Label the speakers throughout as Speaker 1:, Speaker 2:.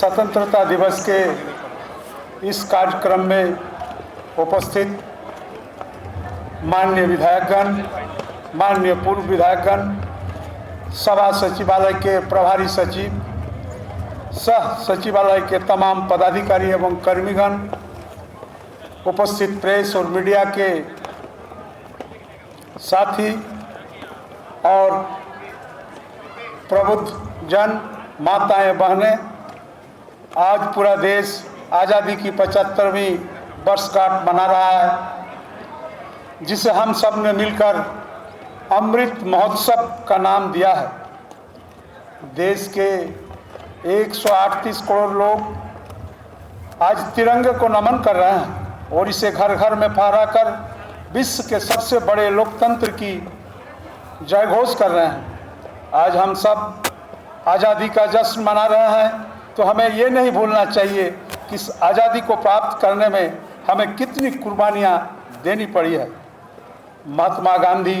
Speaker 1: स्वतंत्रता दिवस के इस कार्यक्रम में उपस्थित माननीय विधायकगण, माननीय पूर्व विधायकगण, सभा सचिवालय के प्रभारी सचिव, सह सचिवालय के तमाम पदाधिकारी एवं कर्मीगण, उपस्थित प्रेस और मीडिया के साथी और प्रबुद्ध जन, माताएं, बहनें, आज पूरा देश आज़ादी की 75वीं वर्षगांठ मना रहा है, जिसे हम सब ने मिलकर अमृत महोत्सव का नाम दिया है। देश के 138 करोड़ लोग आज तिरंगे को नमन कर रहे हैं और इसे घर घर में फहराकर विश्व के सबसे बड़े लोकतंत्र की जयघोष कर रहे हैं। आज हम सब आज़ादी का जश्न मना रहे हैं, तो हमें ये नहीं भूलना चाहिए कि इस आज़ादी को प्राप्त करने में हमें कितनी कुर्बानियाँ देनी पड़ी है। महात्मा गांधी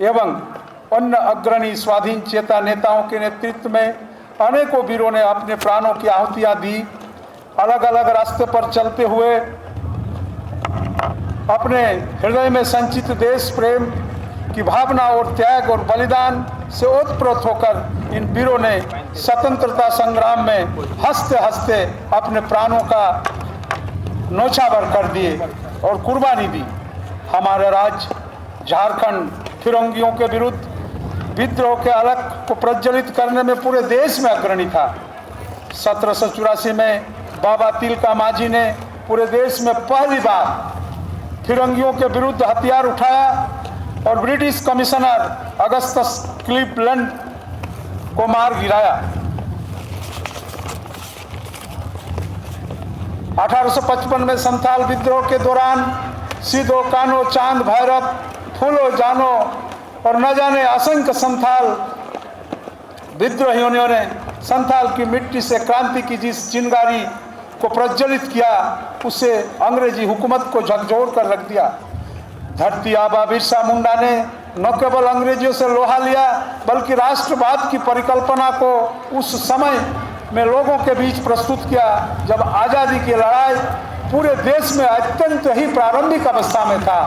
Speaker 1: एवं अन्य अग्रणी स्वाधीन चेता नेताओं के नेतृत्व में अनेकों वीरों ने अपने प्राणों की आहुतियाँ दी। अलग अलग रास्ते पर चलते हुए अपने हृदय में संचित देश प्रेम की भावना और त्याग और बलिदान से ओतप्रोत होकर इन वीरों ने स्वतंत्रता संग्राम में हंसते हंसते अपने प्राणों का न्योछावर कर दिए और कुर्बानी दी। हमारा राज्य झारखंड फिरंगियों के विरुद्ध विद्रोह के अलख को प्रज्वलित करने में पूरे देश में अग्रणी था। 1784 में बाबा तिलका मांझी ने पूरे देश में पहली बार फिरंगियों के विरुद्ध हथियार उठाया और ब्रिटिश कमिश्नर अगस्टस क्लीवलैंड को मार गिराया। 1855 में संथाल विद्रोह के दौरान सिदो कानो, चांद भैरव, फूलो जानो और न जाने असंख्य संथाल विद्रोहियों ने संथाल की मिट्टी से क्रांति की जिस चिंगारी को प्रज्वलित किया, उसे अंग्रेजी हुकूमत को झकझोर कर रख दिया। धरती आबा बिरसा मुंडा ने न केवल अंग्रेजियों से लोहा लिया, बल्कि राष्ट्रवाद की परिकल्पना को उस समय में लोगों के बीच प्रस्तुत किया जब आज़ादी की लड़ाई पूरे देश में अत्यंत ही प्रारंभिक अवस्था में था।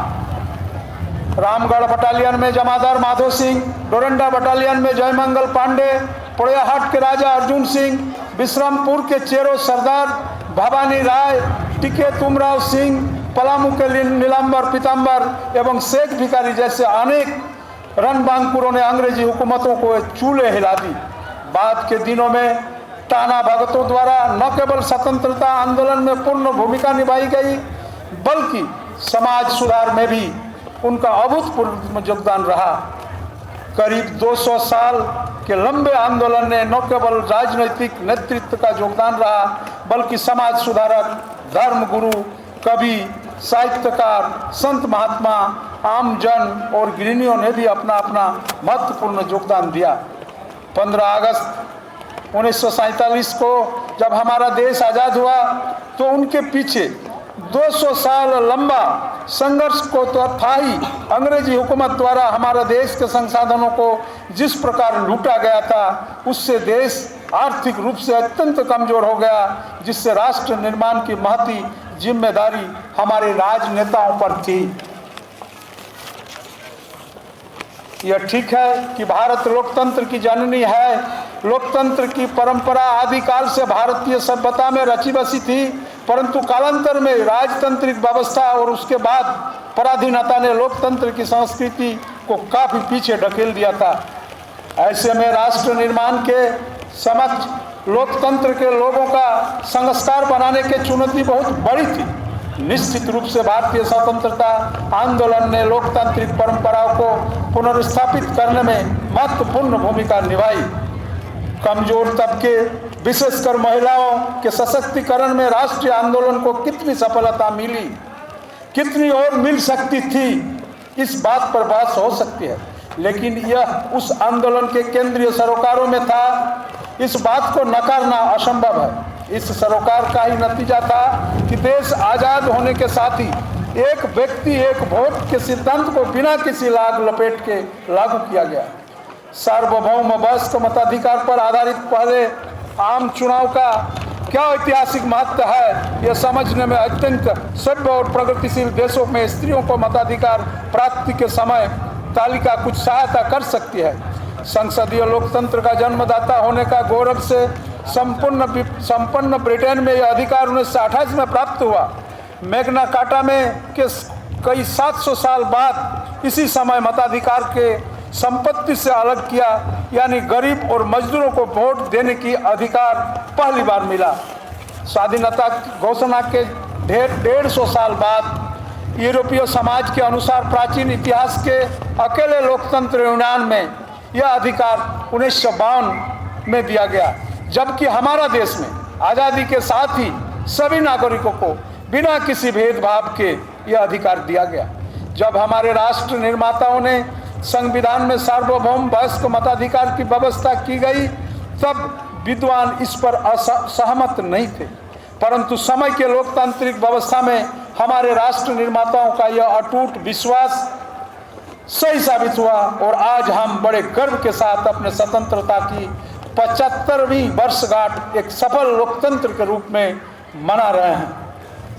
Speaker 1: रामगढ़ बटालियन में जमादार माधो सिंह, डोरंडा बटालियन में जयमंगल पांडे, पोड़ैयाहाट के राजा अर्जुन सिंह, विश्रामपुर के चेरो सरदार भवानी राय, टिके तुमराव सिंह, पलामू के नीलांबर पीताम्बर एवं शेख भिखारी जैसे अनेक रणबांकुरों ने अंग्रेजी हुकूमतों को चूल्हे हिला दी। बाद के दिनों में टाना भगतों द्वारा न केवल स्वतंत्रता आंदोलन में पूर्ण भूमिका निभाई गई, बल्कि समाज सुधार में भी उनका अभूतपूर्व योगदान रहा। करीब 200 साल के लंबे आंदोलन ने न केवल राजनीतिक नेतृत्व का योगदान रहा, बल्कि समाज सुधारक, धर्म गुरु, कवि, साहित्यकार, संत महात्मा, आम जन और गृहिणियों ने भी अपना अपना महत्वपूर्ण योगदान दिया। 15 अगस्त 1947 को जब हमारा देश आज़ाद हुआ, तो उनके पीछे 200 साल लंबा संघर्ष को तो था ही, अंग्रेजी हुकूमत द्वारा हमारे देश के संसाधनों को जिस प्रकार लूटा गया था, उससे देश आर्थिक रूप से अत्यंत कमजोर हो गया, जिससे राष्ट्र निर्माण की महती जिम्मेदारी हमारे राजनेताओं पर थी। यह ठीक है कि भारत लोकतंत्र की जननी है। लोकतंत्र की परंपरा आदिकाल से भारतीय सभ्यता में रची बसी थी, परंतु कालांतर में राजतांत्रिक व्यवस्था और उसके बाद पराधीनता ने लोकतंत्र की संस्कृति को काफी पीछे ढकेल दिया था। ऐसे में राष्ट्र निर्माण के समक्ष लोकतंत्र के लोगों का संस्कार बनाने की चुनौती बहुत बड़ी थी। निश्चित रूप से भारतीय स्वतंत्रता आंदोलन ने लोकतांत्रिक परंपराओं को पुनर्स्थापित करने में महत्वपूर्ण भूमिका निभाई। कमजोर तबके, विशेषकर महिलाओं के सशक्तिकरण में राष्ट्रीय आंदोलन को कितनी सफलता मिली, कितनी और मिल सकती थी, इस बात पर बहस हो सकती है, लेकिन यह उस आंदोलन के केंद्रीय सरोकारों में था। इस बात को नकारना असंभव है। इस सरोकार का ही नतीजा था कि देश आज़ाद होने के साथ ही एक व्यक्ति एक वोट के सिद्धांत को बिना किसी लाग लपेट के लागू किया गया। सार्वभौम वयस्क मताधिकार पर आधारित पहले आम चुनाव का क्या ऐतिहासिक महत्व है, यह समझने में अत्यंत सभ्य और प्रगतिशील देशों में स्त्रियों को मताधिकार प्राप्ति के समय तालिका कुछ सहायता कर सकती है। संसदीय लोकतंत्र का जन्मदाता होने का गौरव से संपन्न ब्रिटेन में यह अधिकार 1928 में प्राप्त हुआ। मैग्ना कार्टा में के कई 700 साल बाद इसी समय मताधिकार के संपत्ति से अलग किया, यानी गरीब और मजदूरों को वोट देने की अधिकार पहली बार मिला। स्वाधीनता घोषणा के 150 साल बाद यूरोपीय समाज के अनुसार प्राचीन इतिहास के अकेले लोकतंत्र यूनान में यह अधिकार 1952 में दिया गया, जबकि हमारा देश में आज़ादी के साथ ही सभी नागरिकों को बिना किसी भेदभाव के यह अधिकार दिया गया। जब हमारे राष्ट्र निर्माताओं ने संविधान में सार्वभौम वयस्क मताधिकार की व्यवस्था की गई, तब विद्वान इस पर असहमत नहीं थे, परंतु समय के लोकतांत्रिक व्यवस्था में हमारे राष्ट्र निर्माताओं का यह अटूट विश्वास सही साबित हुआ और आज हम बड़े गर्व के साथ अपने स्वतंत्रता की 75वीं वर्षगांठ एक सफल लोकतंत्र के रूप में मना रहे हैं।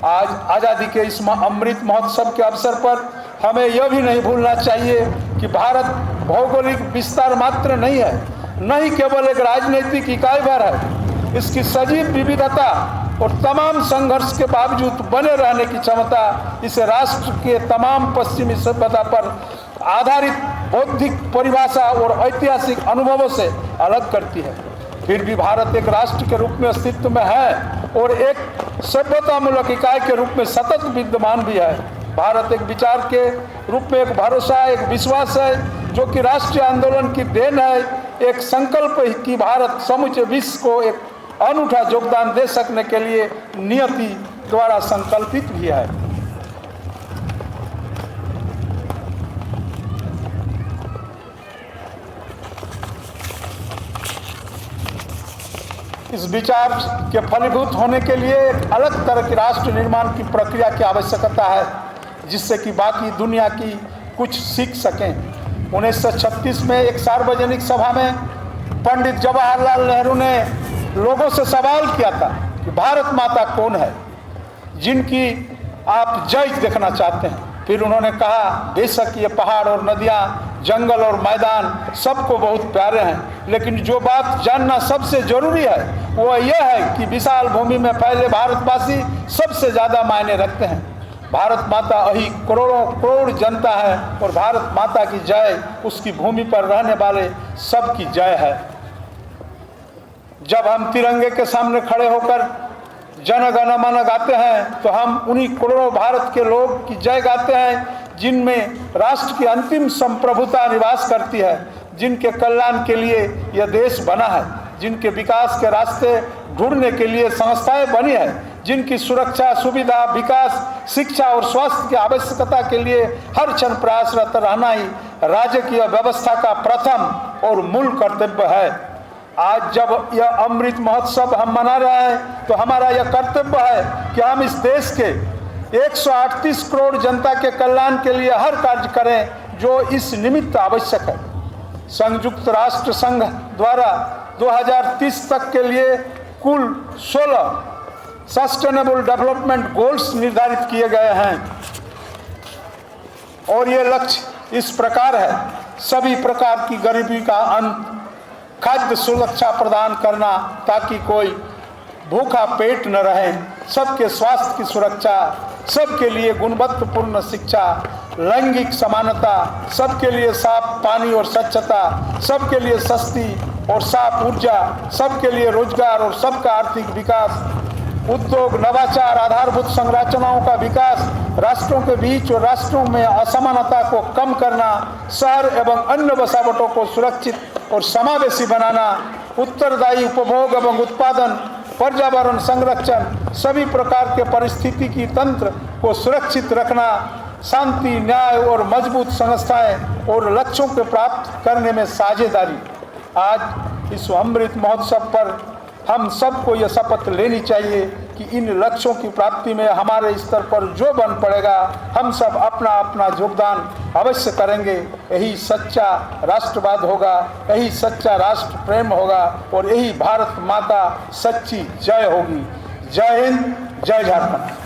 Speaker 1: आज आज़ादी के इस अमृत महोत्सव के अवसर पर हमें यह भी नहीं भूलना चाहिए कि भारत भौगोलिक विस्तार मात्र नहीं है, न ही केवल एक राजनीतिक इकाई भर है। इसकी सजीव विविधता और तमाम संघर्ष के बावजूद बने रहने की क्षमता इसे राष्ट्र के तमाम पश्चिमी सभ्यता पर आधारित बौद्धिक परिभाषा और ऐतिहासिक अनुभवों से अलग करती है। फिर भी भारत एक राष्ट्र के रूप में अस्तित्व में है और एक सभ्यतामूलक इकाई के रूप में सतत विद्यमान भी है। भारत एक विचार के रूप में एक भरोसा, एक विश्वास है जो कि राष्ट्रीय आंदोलन की देन है, एक संकल्प है कि भारत समूचे विश्व को एक अनूठा योगदान दे सकने के लिए नियति द्वारा संकल्पित भी है। इस विचार के फलीभूत होने के लिए एक अलग तरह की राष्ट्र निर्माण की प्रक्रिया की आवश्यकता है, जिससे कि बाकी दुनिया की कुछ सीख सकें। 1936 में एक सार्वजनिक सभा में पंडित जवाहरलाल नेहरू ने लोगों से सवाल किया था कि भारत माता कौन है जिनकी आप जय देखना चाहते हैं। फिर उन्होंने कहा, बेशक ये पहाड़ और नदियाँ, जंगल और मैदान सबको बहुत प्यारे हैं, लेकिन जो बात जानना सबसे जरूरी है वो यह है कि विशाल भूमि में फैले भारतवासी सबसे ज़्यादा मायने रखते हैं। भारत माता अही करोड़ों करोड़ जनता है और भारत माता की जय उसकी भूमि पर रहने वाले सबकी जय है। जब हम तिरंगे के सामने खड़े होकर जन गण मन गाते हैं तो हम उन्हीं करोड़ों भारत के लोग की जय गाते हैं जिनमें राष्ट्र की अंतिम संप्रभुता निवास करती है, जिनके कल्याण के लिए यह देश बना है, जिनके विकास के रास्ते ढूंढने के लिए संस्थाएं बनी है, जिनकी सुरक्षा, सुविधा, विकास, शिक्षा और स्वास्थ्य की आवश्यकता के लिए हर क्षण प्रयासरत रहना ही राजकीय व्यवस्था का प्रथम और मूल कर्तव्य है। आज जब यह अमृत महोत्सव हम मना रहे हैं तो हमारा यह कर्तव्य है कि हम इस देश के 138 करोड़ जनता के कल्याण के लिए हर कार्य करें जो इस निमित्त आवश्यक है। संयुक्त राष्ट्र संघ द्वारा 2030 तक के लिए कुल 16 सस्टेनेबल डेवलपमेंट गोल्स निर्धारित किए गए हैं और ये लक्ष्य इस प्रकार है: सभी प्रकार की गरीबी का अंत, खाद्य सुरक्षा प्रदान करना ताकि कोई भूखा पेट न रहे, सबके स्वास्थ्य की सुरक्षा, सबके लिए गुणवत्तापूर्ण शिक्षा, लैंगिक समानता, सबके लिए साफ पानी और स्वच्छता, सबके लिए सस्ती और साफ ऊर्जा, सबके लिए रोजगार और सबका आर्थिक विकास, उद्योग, नवाचार, आधारभूत संरचनाओं का विकास, राष्ट्रों के बीच और राष्ट्रों में असमानता को कम करना, शहर एवं अन्य बसावटों को सुरक्षित और समावेशी बनाना, उत्तरदायी उपभोग एवं उत्पादन, पर्यावरण संरक्षण, सभी प्रकार के पारिस्थितिकी तंत्र को सुरक्षित रखना, शांति, न्याय और मजबूत संस्थाएं और लक्ष्यों को प्राप्त करने में साझेदारी। आज इस अमृत महोत्सव पर हम सबको यह शपथ लेनी चाहिए कि इन लक्ष्यों की प्राप्ति में हमारे स्तर पर जो बन पड़ेगा हम सब अपना अपना योगदान अवश्य करेंगे। यही सच्चा राष्ट्रवाद होगा, यही सच्चा राष्ट्र प्रेम होगा और यही भारत माता सच्ची जय होगी। जय हिंद, जय झारखंड।